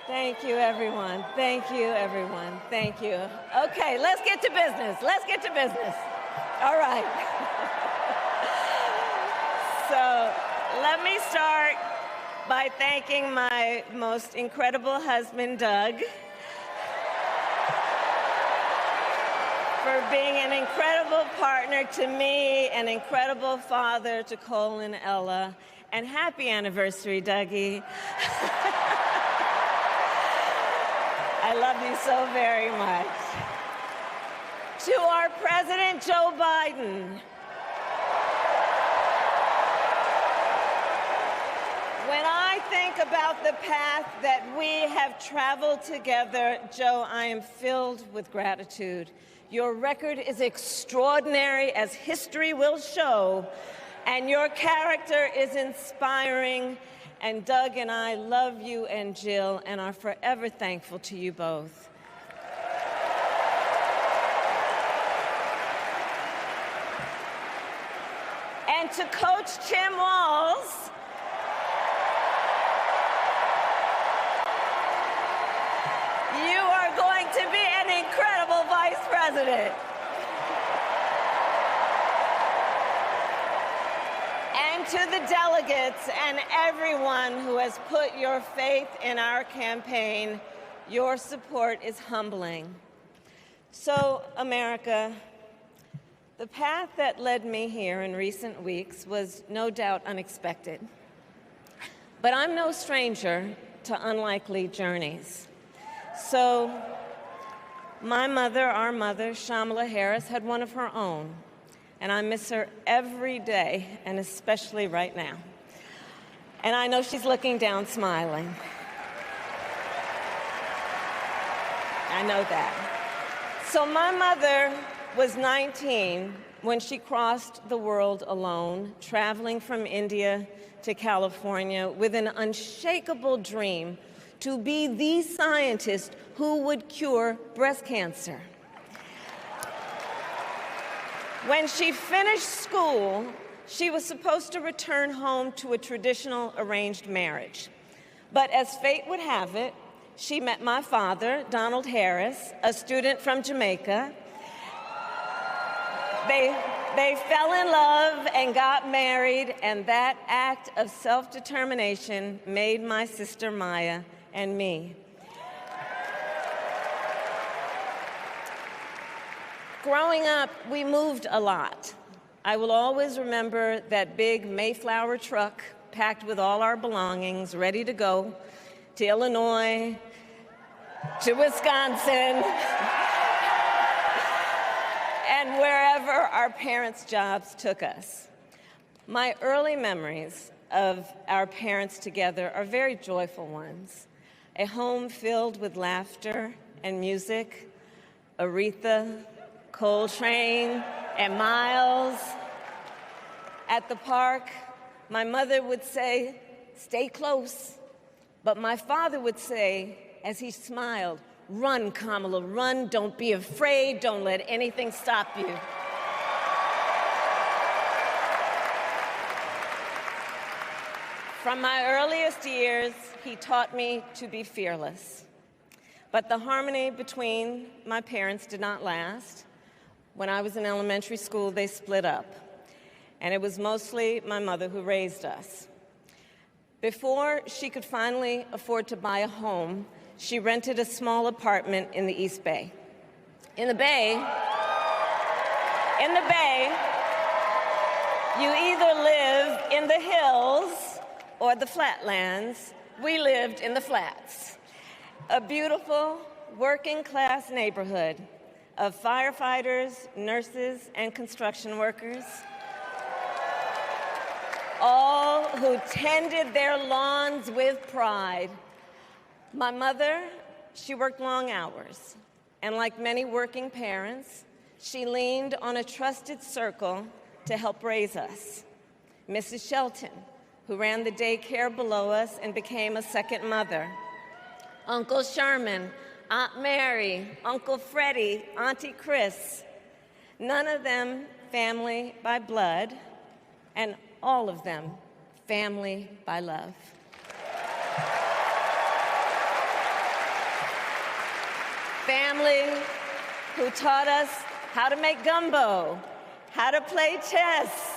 Thank you, everyone. Thank you, everyone. Thank you. Okay, let's get to business. Let's get to business. All right. So let me start by thanking my most incredible husband, Doug, for being an incredible partner to me, an incredible father to Cole and Ella, and happy anniversary, Dougie. I love you so very much. To our President, Joe Biden. When I think about the path that we have traveled together, Joe, I am filled with gratitude. Your record is extraordinary, as history will show, and your character is inspiring. And Doug and I love you and Jill and are forever thankful to you both. And to Coach Tim Walz, you are going to be an incredible vice president. And to the delegates and everyone who has put your faith in our campaign, your support is humbling. So, America, the path that led me here in recent weeks was no doubt unexpected. But I'm no stranger to unlikely journeys. So, my mother, our mother, Kamala Harris, had one of her own. And I miss her every day, and especially right now. And I know she's looking down, smiling. I know that. So my mother was 19 when she crossed the world alone, traveling from India to California with an unshakable dream to be the scientist who would cure breast cancer. When she finished school, she was supposed to return home to a traditional arranged marriage. But as fate would have it, she met my father, Donald Harris, a student from Jamaica. They fell in love and got married, and that act of self-determination made my sister Maya and me. Growing up, we moved a lot. I will always remember that big Mayflower truck packed with all our belongings, ready to go to Illinois, to Wisconsin, and wherever our parents' jobs took us. My early memories of our parents together are very joyful ones. A home filled with laughter and music, Aretha, Coltrane, and Miles. At the park, my mother would say, "Stay close." But my father would say, as he smiled, "Run, Kamala, run. Don't be afraid. Don't let anything stop you." From my earliest years, he taught me to be fearless. But the harmony between my parents did not last. When I was in elementary school, they split up, and it was mostly my mother who raised us. Before she could finally afford to buy a home, she rented a small apartment in the East Bay. In the Bay, you either live in the hills or the flatlands. We lived in the flats, a beautiful working-class neighborhood of firefighters, nurses, and construction workers, all who tended their lawns with pride. My mother, she worked long hours, and like many working parents, she leaned on a trusted circle to help raise us. Mrs. Shelton, who ran the daycare below us and became a second mother. Uncle Sherman, Aunt Mary, Uncle Freddie, Auntie Chris. None of them family by blood, and all of them family by love. family who taught us how to make gumbo, how to play chess,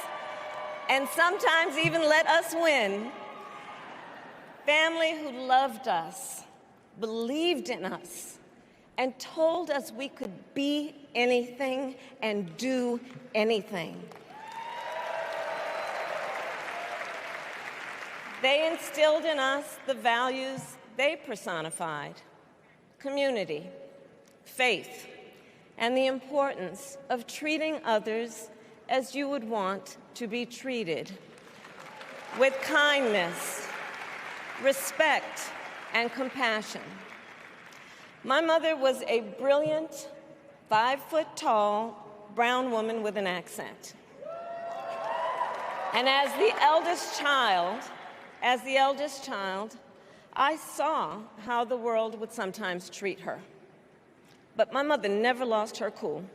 and sometimes even let us win. Family who loved us, believed in us, and told us we could be anything and do anything. They instilled in us the values they personified: community, faith, and the importance of treating others as you would want to be treated, with kindness, respect, and compassion. My mother was a brilliant, 5-foot-tall, brown woman with an accent. And as the eldest child, I saw how the world would sometimes treat her. But my mother never lost her cool.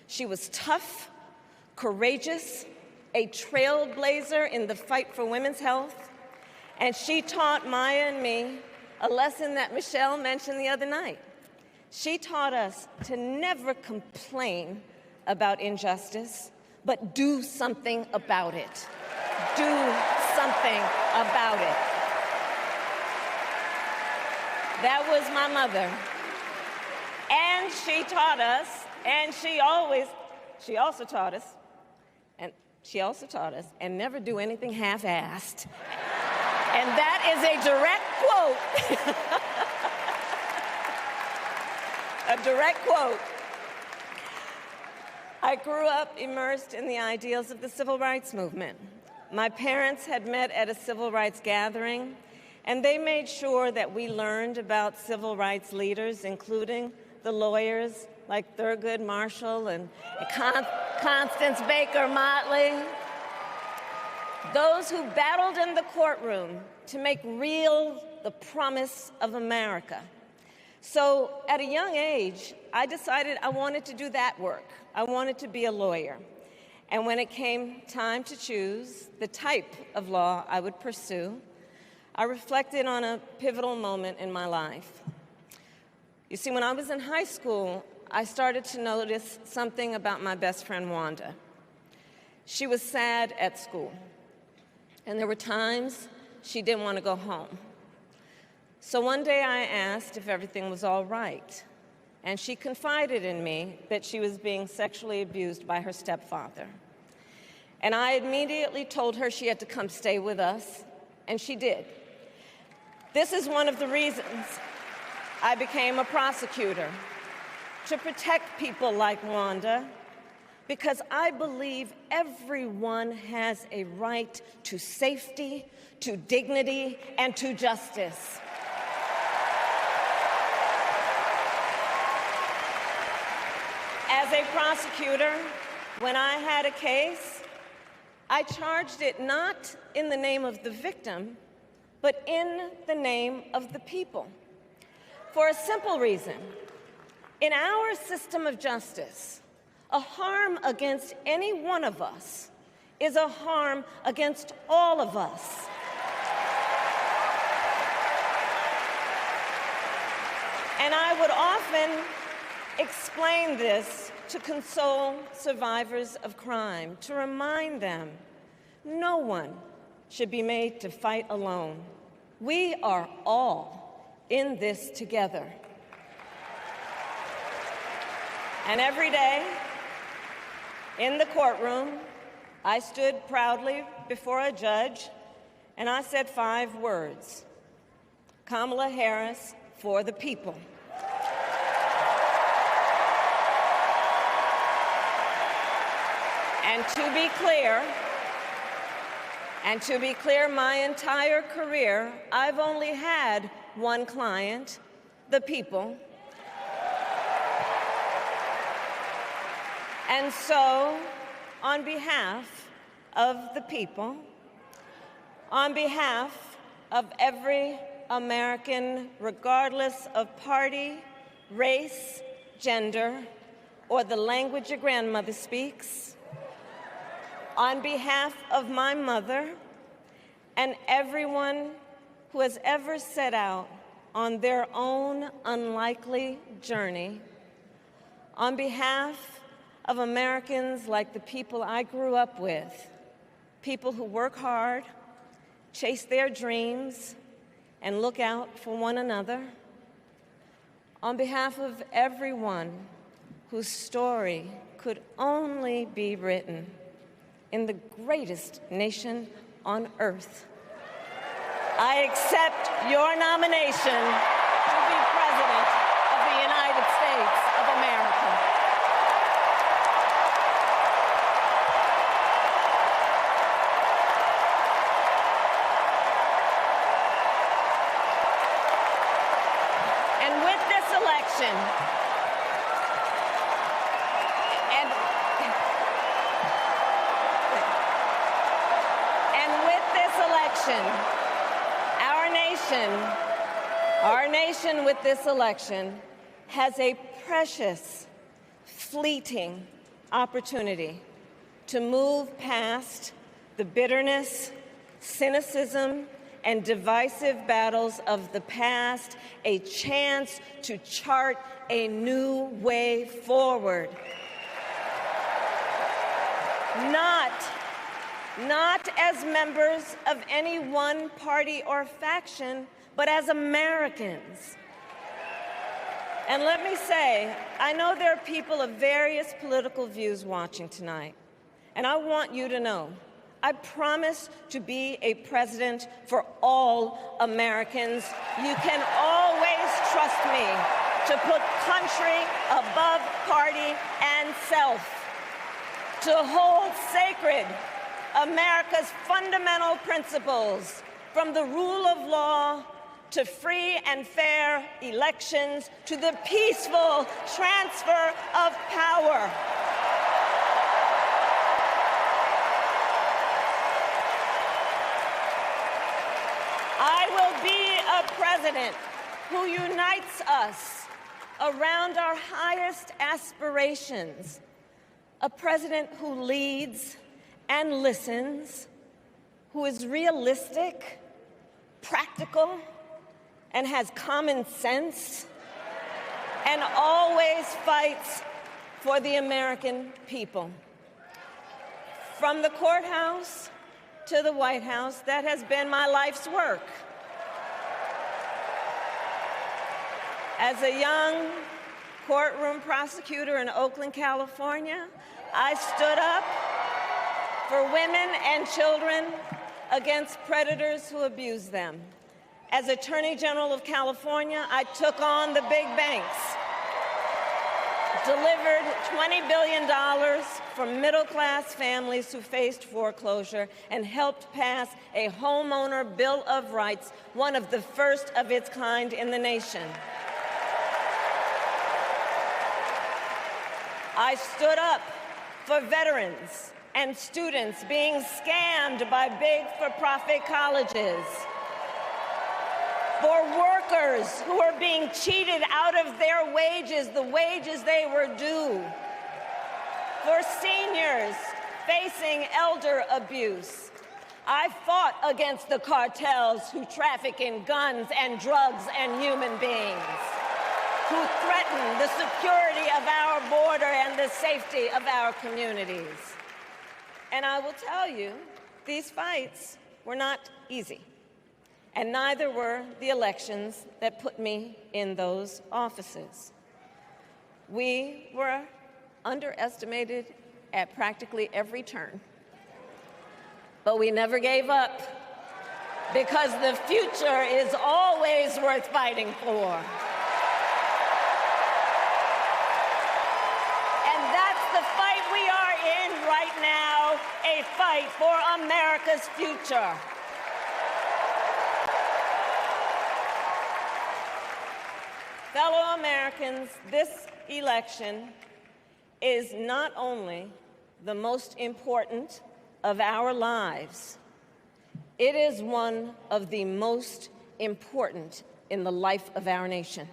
She was tough, courageous, a trailblazer in the fight for women's health, and she taught Maya and me a lesson that Michelle mentioned the other night. She taught us to never complain about injustice, but do something about it. Do something about it. That was my mother. And she taught us, and she also taught us, and never do anything half-assed. And that is a direct quote. A direct quote. I grew up immersed in the ideals of the civil rights movement. My parents had met at a civil rights gathering, and they made sure that we learned about civil rights leaders, including the lawyers like Thurgood Marshall and Constance Baker Motley, those who battled in the courtroom to make real the promise of America. So at a young age, I decided I wanted to do that work. I wanted to be a lawyer. And when it came time to choose the type of law I would pursue, I reflected on a pivotal moment in my life. You see, when I was in high school, I started to notice something about my best friend, Wanda. She was sad at school, and there were times she didn't want to go home. So one day I asked if everything was all right, and she confided in me that she was being sexually abused by her stepfather. And I immediately told her she had to come stay with us, and she did. This is one of the reasons I became a prosecutor, to protect people like Wanda, because I believe everyone has a right to safety, to dignity, and to justice. As a prosecutor, when I had a case, I charged it not in the name of the victim, but in the name of the people. For a simple reason. In our system of justice, a harm against any one of us is a harm against all of us. And I would often explain this to console survivors of crime, to remind them no one should be made to fight alone. We are all in this together. And every day in the courtroom, I stood proudly before a judge and I said 5 words: Kamala Harris for the people. And to be clear, my entire career, I've only had one client, the people. And so, on behalf of the people, on behalf of every American, regardless of party, race, gender, or the language your grandmother speaks, on behalf of my mother and everyone who has ever set out on their own unlikely journey, on behalf of Americans like the people I grew up with, people who work hard, chase their dreams, and look out for one another, on behalf of everyone whose story could only be written in the greatest nation on earth, I accept your nomination to be President of the United States of America. And with this election, our nation with this election has a precious, fleeting opportunity to move past the bitterness, cynicism, and divisive battles of the past, a chance to chart a new way forward. Not as members of any one party or faction, but as Americans. And let me say, I know there are people of various political views watching tonight, and I want you to know, I promise to be a president for all Americans. You can always trust me to put country above party and self, to hold sacred America's fundamental principles, from the rule of law to free and fair elections to the peaceful transfer of power. I will be a president who unites us around our highest aspirations, a president who leads and listens, who is realistic, practical, and has common sense, and always fights for the American people. From the courthouse to the White House, that has been my life's work. As a young courtroom prosecutor in Oakland, California, I stood up for women and children against predators who abuse them. As Attorney General of California, I took on the big banks, delivered $20 billion for middle-class families who faced foreclosure, and helped pass a homeowner Bill of Rights, one of the first of its kind in the nation. I stood up for veterans and students being scammed by big for-profit colleges, for workers who are being cheated out of their wages, the wages they were due, for seniors facing elder abuse. I fought against the cartels who traffic in guns and drugs and human beings, who threaten the security of our border and the safety of our communities. And I will tell you, these fights were not easy, and neither were the elections that put me in those offices. We were underestimated at practically every turn, but we never gave up, because the future is always worth fighting for. A fight for America's future. Fellow Americans, this election is not only the most important of our lives, it is one of the most important in the life of our nation.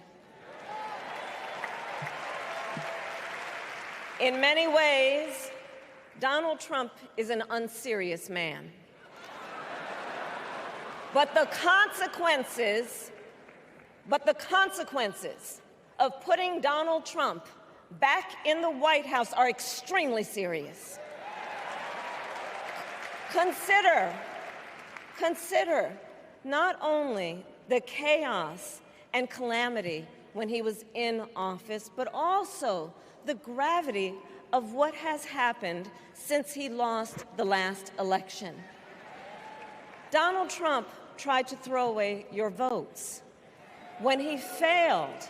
In many ways, Donald Trump is an unserious man. But the consequences But the consequences of putting Donald Trump back in the White House are extremely serious. Consider not only the chaos and calamity when he was in office, but also the gravity of what has happened since he lost the last election. Donald Trump tried to throw away your votes. When he failed,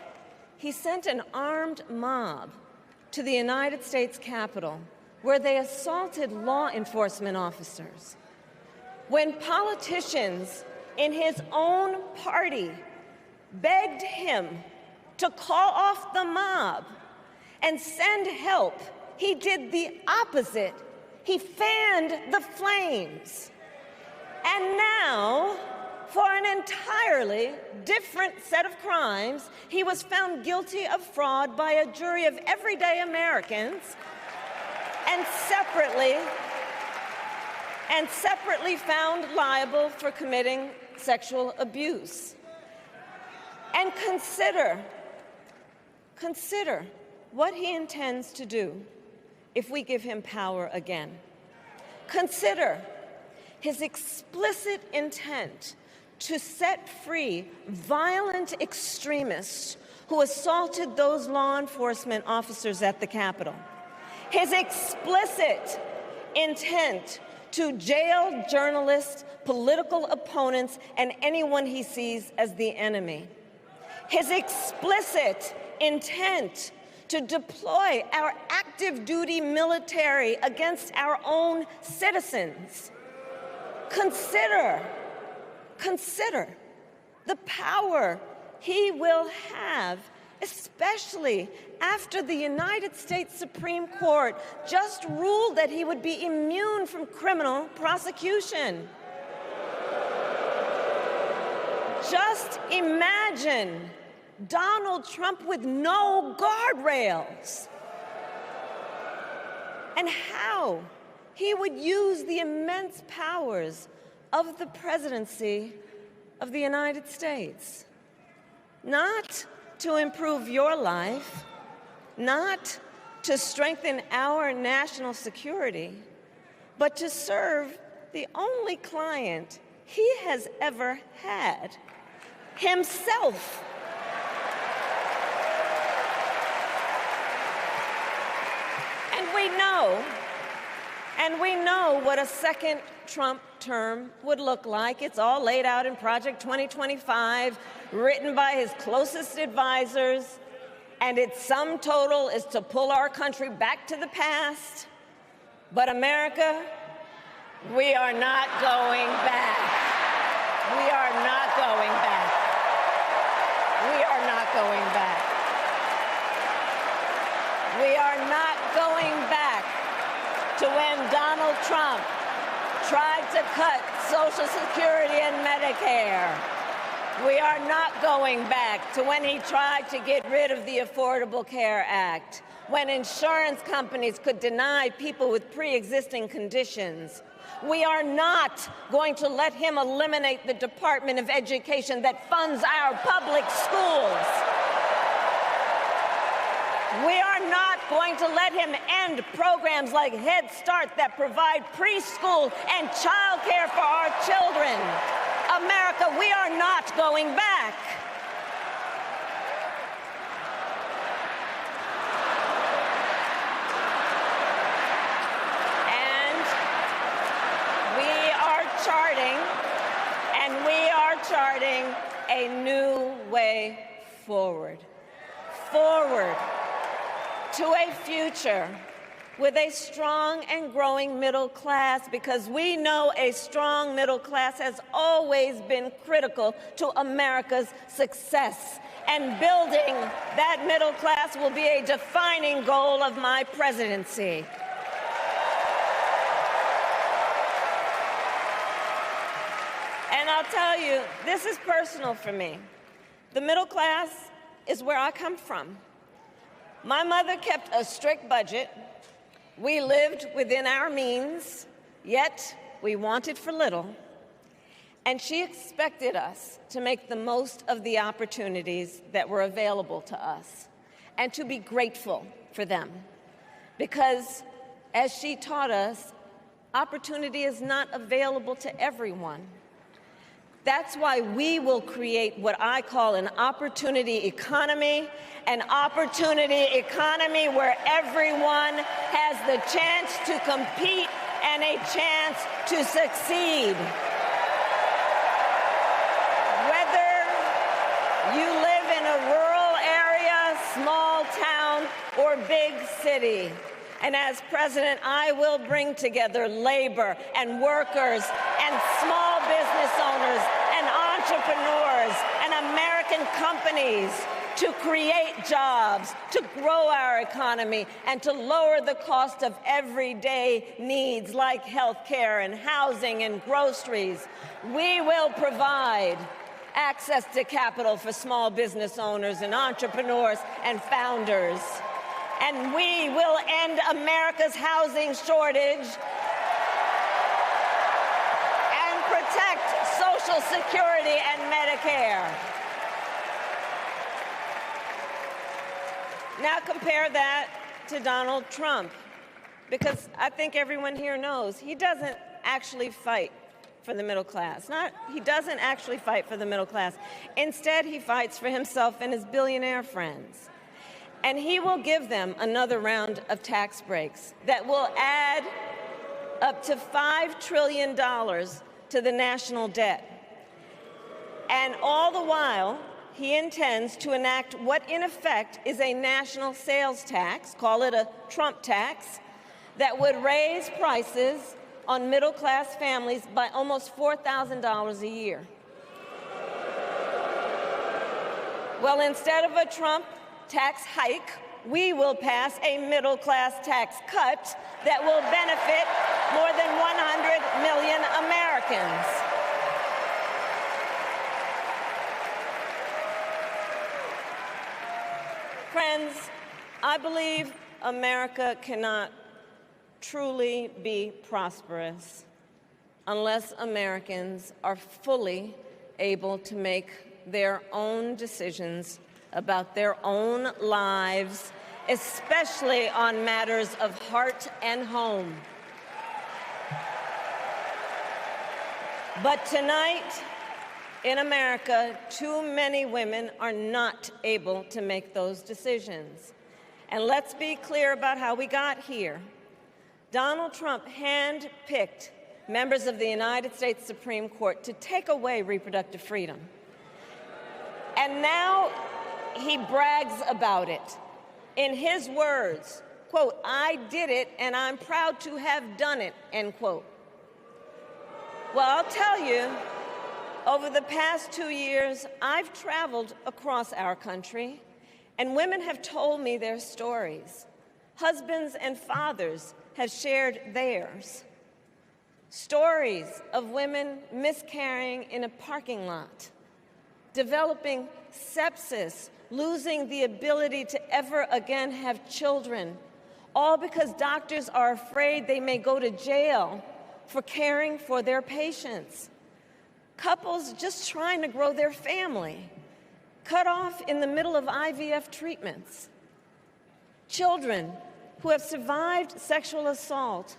he sent an armed mob to the United States Capitol, where they assaulted law enforcement officers. When politicians in his own party begged him to call off the mob and send help, he did the opposite. He fanned the flames. And now, for an entirely different set of crimes, he was found guilty of fraud by a jury of everyday Americans and separately found liable for committing sexual abuse. And consider what he intends to do if we give him power again. Consider his explicit intent to set free violent extremists who assaulted those law enforcement officers at the Capitol. His explicit intent to jail journalists, political opponents, and anyone he sees as the enemy. His explicit intent to deploy our active duty military against our own citizens. Consider the power he will have, especially after the United States Supreme Court just ruled that he would be immune from criminal prosecution. Just imagine Donald Trump with no guardrails, and how he would use the immense powers of the presidency of the United States, not to improve your life, not to strengthen our national security, but to serve the only client he has ever had, himself. And we know what a second Trump term would look like. It's all laid out in Project 2025, written by his closest advisors, and its sum total is to pull our country back to the past. But America, we are not going back. We are not going back. We are not going back. We are not going back to when Donald Trump tried to cut Social Security and Medicare. We are not going back to when he tried to get rid of the Affordable Care Act, when insurance companies could deny people with pre-existing conditions. We are not going to let him eliminate the Department of Education that funds our public schools. We are not going to let him end programs like Head Start that provide preschool and child care for our children. America, we are not going back. And we are charting a new way forward. Forward to a future with a strong and growing middle class, because we know a strong middle class has always been critical to America's success. And building that middle class will be a defining goal of my presidency. And I'll tell you, this is personal for me. The middle class is where I come from. My mother kept a strict budget. We lived within our means, yet we wanted for little. And she expected us to make the most of the opportunities that were available to us and to be grateful for them. Because, as she taught us, opportunity is not available to everyone. That's why we will create what I call an opportunity economy where everyone has the chance to compete and a chance to succeed. Whether you live in a rural area, small town, or big city. And as president, I will bring together labor and workers and small business owners and entrepreneurs and American companies to create jobs, to grow our economy, and to lower the cost of everyday needs like health care and housing and groceries. We will provide access to capital for small business owners and entrepreneurs and founders. And we will end America's housing shortage and protect Social Security and Medicare. Now compare that to Donald Trump, because I think everyone here knows he doesn't actually fight for the middle class. He doesn't actually fight for the middle class. Instead, he fights for himself and his billionaire friends. And he will give them another round of tax breaks that will add up to $5 trillion to the national debt. And all the while, he intends to enact what in effect is a national sales tax, call it a Trump tax, that would raise prices on middle-class families by almost $4,000 a year. Well, instead of a Trump tax hike, we will pass a middle-class tax cut that will benefit more than 100 million Americans. Friends, I believe America cannot truly be prosperous unless Americans are fully able to make their own decisions about their own lives, especially on matters of heart and home. But tonight, in America, too many women are not able to make those decisions. And let's be clear about how we got here. Donald Trump handpicked members of the United States Supreme Court to take away reproductive freedom. And now he brags about it. In his words, quote, "I did it and I'm proud to have done it," end quote. Well, I'll tell you, over the past 2 years, I've traveled across our country, and women have told me their stories. Husbands and fathers have shared theirs. Stories of women miscarrying in a parking lot, developing sepsis, losing the ability to ever again have children, all because doctors are afraid they may go to jail for caring for their patients. Couples just trying to grow their family, cut off in the middle of IVF treatments. Children who have survived sexual assault,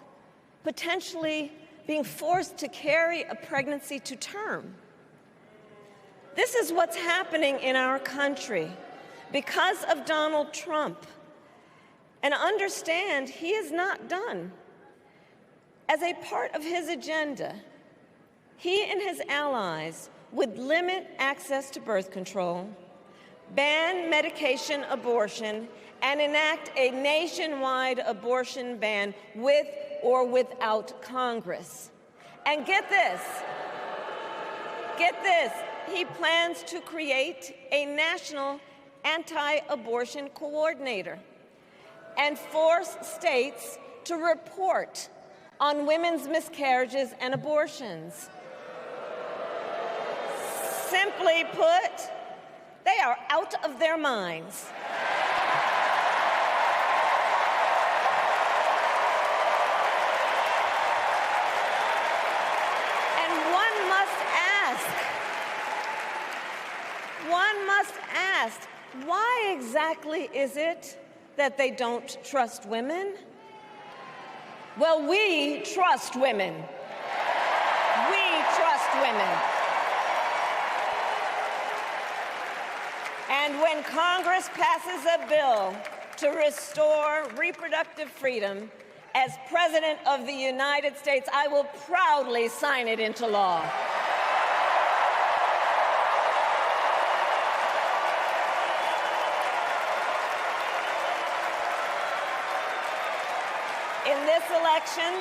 potentially being forced to carry a pregnancy to term. This is what's happening in our country because of Donald Trump. And understand, he is not done. As a part of his agenda, he and his allies would limit access to birth control, ban medication abortion, and enact a nationwide abortion ban with or without Congress. And get this, he plans to create a national anti-abortion coordinator and force states to report on women's miscarriages and abortions. Simply put, they are out of their minds. And one must Why exactly is it that they don't trust women? Well, we trust women. We trust women. And when Congress passes a bill to restore reproductive freedom, as President of the United States, I will proudly sign it into law. In this election,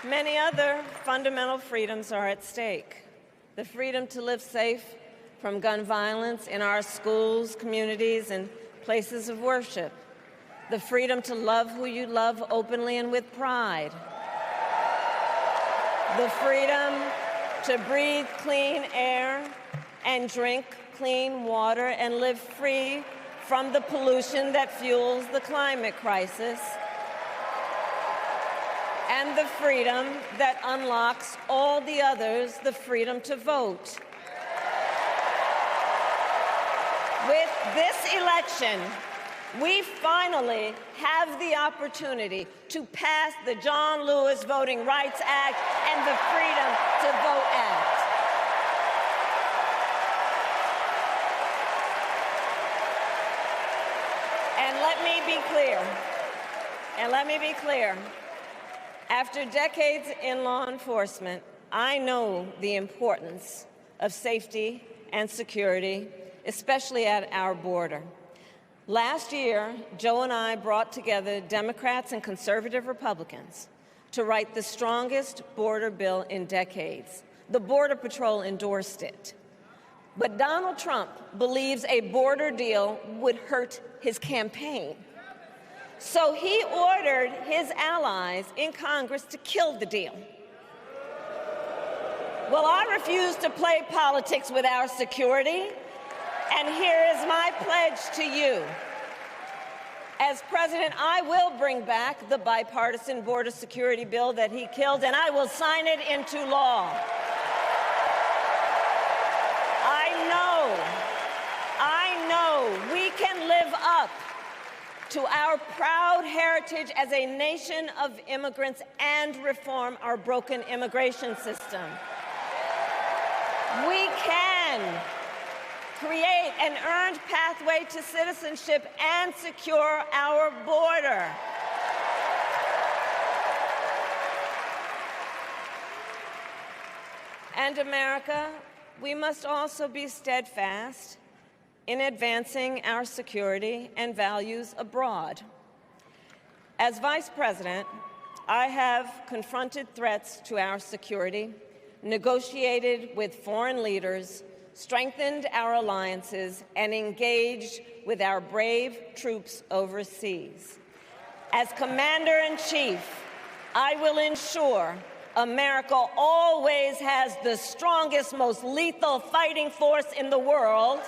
many other fundamental freedoms are at stake. The freedom to live safe from gun violence in our schools, communities, and places of worship. The freedom to love who you love openly and with pride. The freedom to breathe clean air and drink clean water and live free from the pollution that fuels the climate crisis. And the freedom that unlocks all the others, the freedom to vote. With this election, we finally have the opportunity to pass the John Lewis Voting Rights Act and the Freedom to Vote Act. And let me be clear. After decades in law enforcement, I know the importance of safety and security, especially at our border. Last year, Joe and I brought together Democrats and conservative Republicans to write the strongest border bill in decades. The Border Patrol endorsed it. But Donald Trump believes a border deal would hurt his campaign. So he ordered his allies in Congress to kill the deal. Well, I refuse to play politics with our security. And here is my pledge to you. As president, I will bring back the bipartisan border security bill that he killed, and I will sign it into law. I know we can live up to our proud heritage as a nation of immigrants and reform our broken immigration system. We can create an earned pathway to citizenship and secure our border. And America, we must also be steadfast in advancing our security and values abroad. As Vice President, I have confronted threats to our security, negotiated with foreign leaders, strengthened our alliances, and engaged with our brave troops overseas. As Commander-in-Chief, I will ensure America always has the strongest, most lethal fighting force in the world.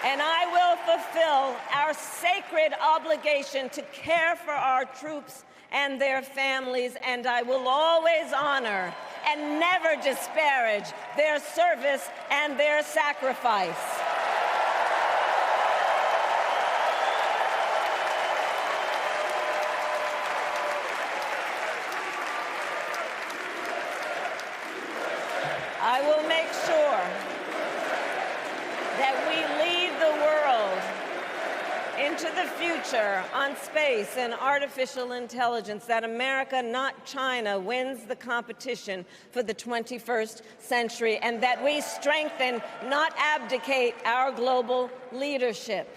And I will fulfill our sacred obligation to care for our troops and their families, and I will always honor and never disparage their service and their sacrifice. I will make sure that we lead the world into the future on space and artificial intelligence, that America, not China, wins the competition for the 21st century, and that we strengthen, not abdicate, our global leadership.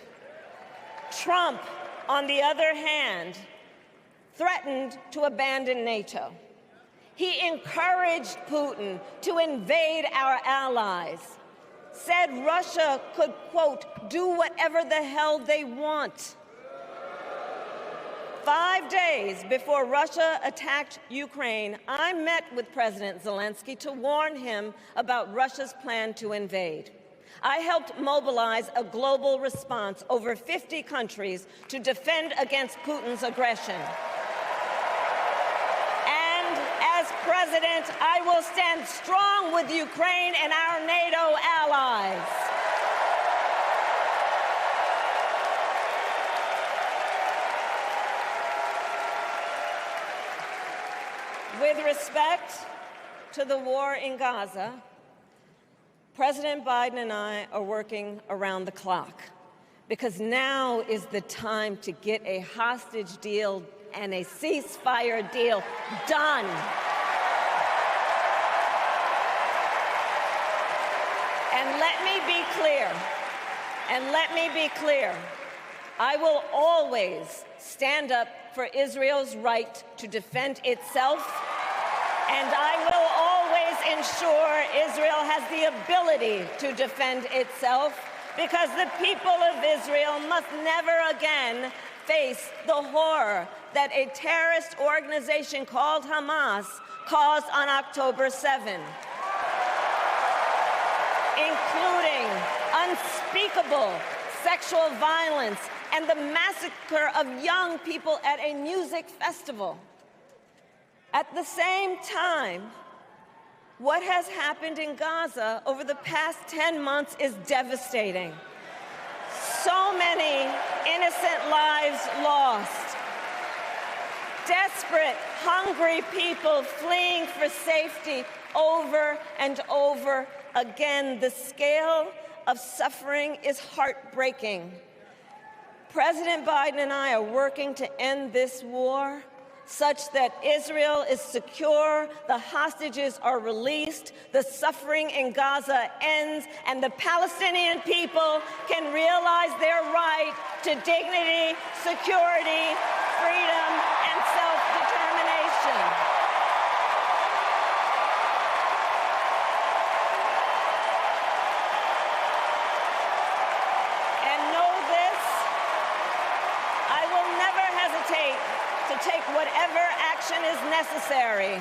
Trump, on the other hand, threatened to abandon NATO. He encouraged Putin to invade our allies, said Russia could, quote, do whatever the hell they want. 5 days before Russia attacked Ukraine, I met with President Zelensky to warn him about Russia's plan to invade. I helped mobilize a global response, over 50 countries, to defend against Putin's aggression. And as president, President, I will stand strong with Ukraine and our NATO allies. With respect to the war in Gaza, President Biden and I are working around the clock because now is the time to get a hostage deal and a ceasefire deal done. And let me be clear, I will always stand up for Israel's right to defend itself, and I will always ensure Israel has the ability to defend itself, because the people of Israel must never again face the horror that a terrorist organization called Hamas caused on October 7, including unspeakable sexual violence and the massacre of young people at a music festival. At the same time, what has happened in Gaza over the past 10 months is devastating. So many innocent lives lost. Desperate, hungry people fleeing for safety over and over again. The scale of suffering is heartbreaking. President Biden and I are working to end this war such that Israel is secure, the hostages are released, the suffering in Gaza ends, and the Palestinian people can realize their right to dignity, security, freedom, and self-determination. And know this, I will never hesitate to take whatever action is necessary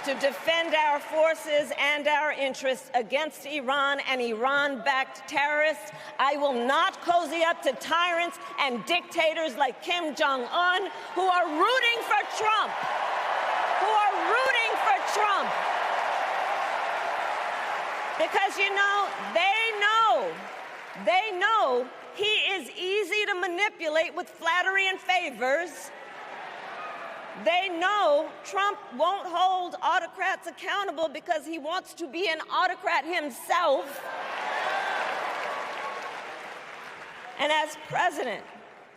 to defend our forces and our interests against Iran and Iran-backed terrorists. I will not cozy up to tyrants and dictators like Kim Jong-un who are rooting for Trump, Because, you know, they know he is easy to manipulate with flattery and favors. They know Trump won't hold autocrats accountable because he wants to be an autocrat himself. And as president,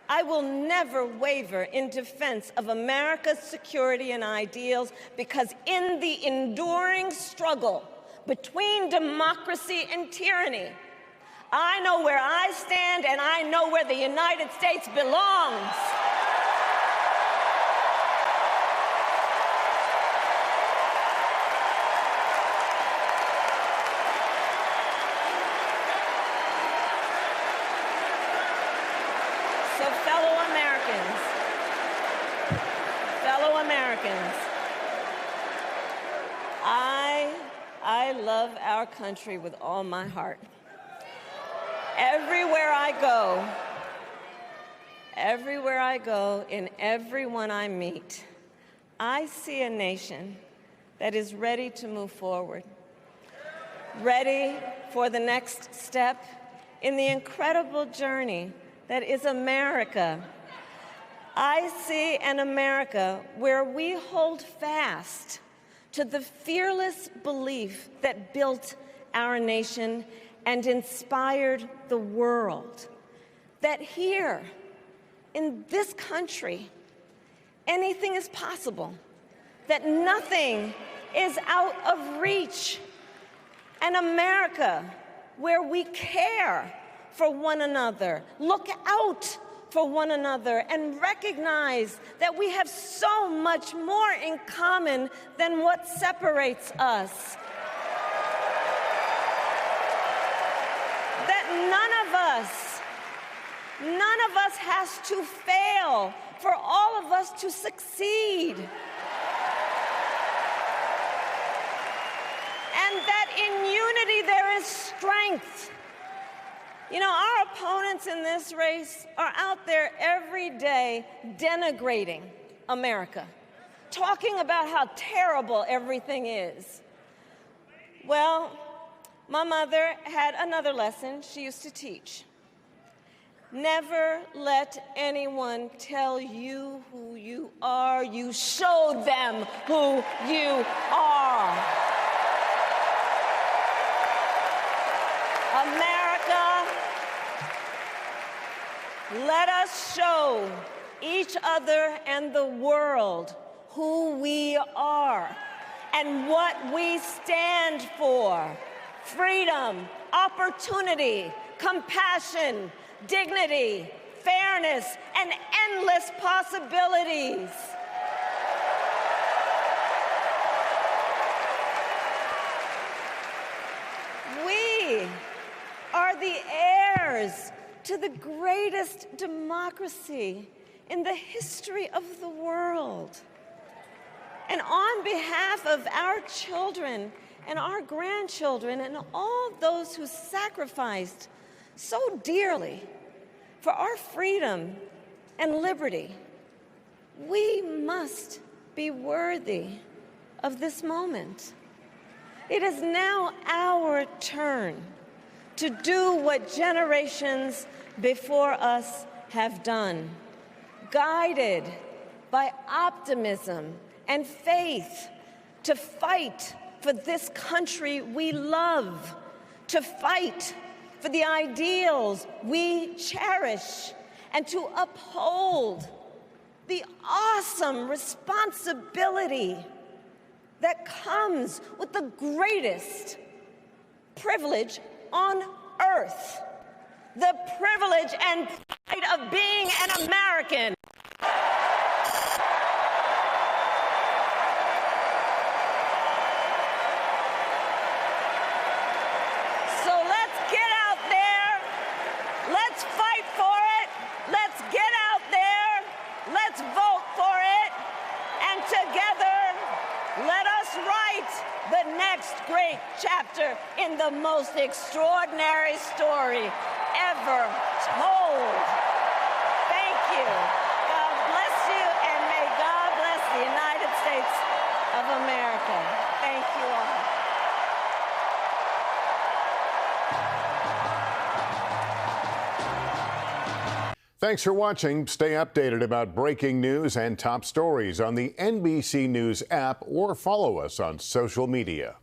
I will never waver in defense of America's security and ideals, because in the enduring struggle between democracy and tyranny, I know where I stand and I know where the United States belongs. So fellow Americans, I love our country with all my heart. Everywhere I go, in everyone I meet, I see a nation that is ready to move forward, ready for the next step in the incredible journey that is America. I see an America where we hold fast to the fearless belief that built our nation and inspired the world, that here, in this country, anything is possible, that nothing is out of reach. An America where we care for one another, look out for one another, and recognize that we have so much more in common than what separates us. That none of us has to fail for all of us to succeed. And that in unity there is strength. You know, our opponents in this race are out there every day denigrating America, talking about how terrible everything is. Well, my mother had another lesson she used to teach. Never let anyone tell you who you are. You show them who you are. America, let us show each other and the world who we are and what we stand for. Freedom, opportunity, compassion, dignity, fairness, and endless possibilities. We are the heirs to the greatest democracy in the history of the world. And on behalf of our children and our grandchildren and all those who sacrificed so dearly for our freedom and liberty, we must be worthy of this moment. It is now our turn to do what generations before us have done, guided by optimism and faith, to fight for this country we love, to fight for the ideals we cherish, and to uphold the awesome responsibility that comes with the greatest privilege on earth, the privilege and pride of being an American. So let's get out there, let's fight for it, let's get out there, let's vote for it, and together let us write the next great chapter in the most extraordinary story ever told. Thank you. God bless you, and may God bless the United States of America. Thank you all. Thanks for watching. Stay updated about breaking news and top stories on the NBC News app or follow us on social media.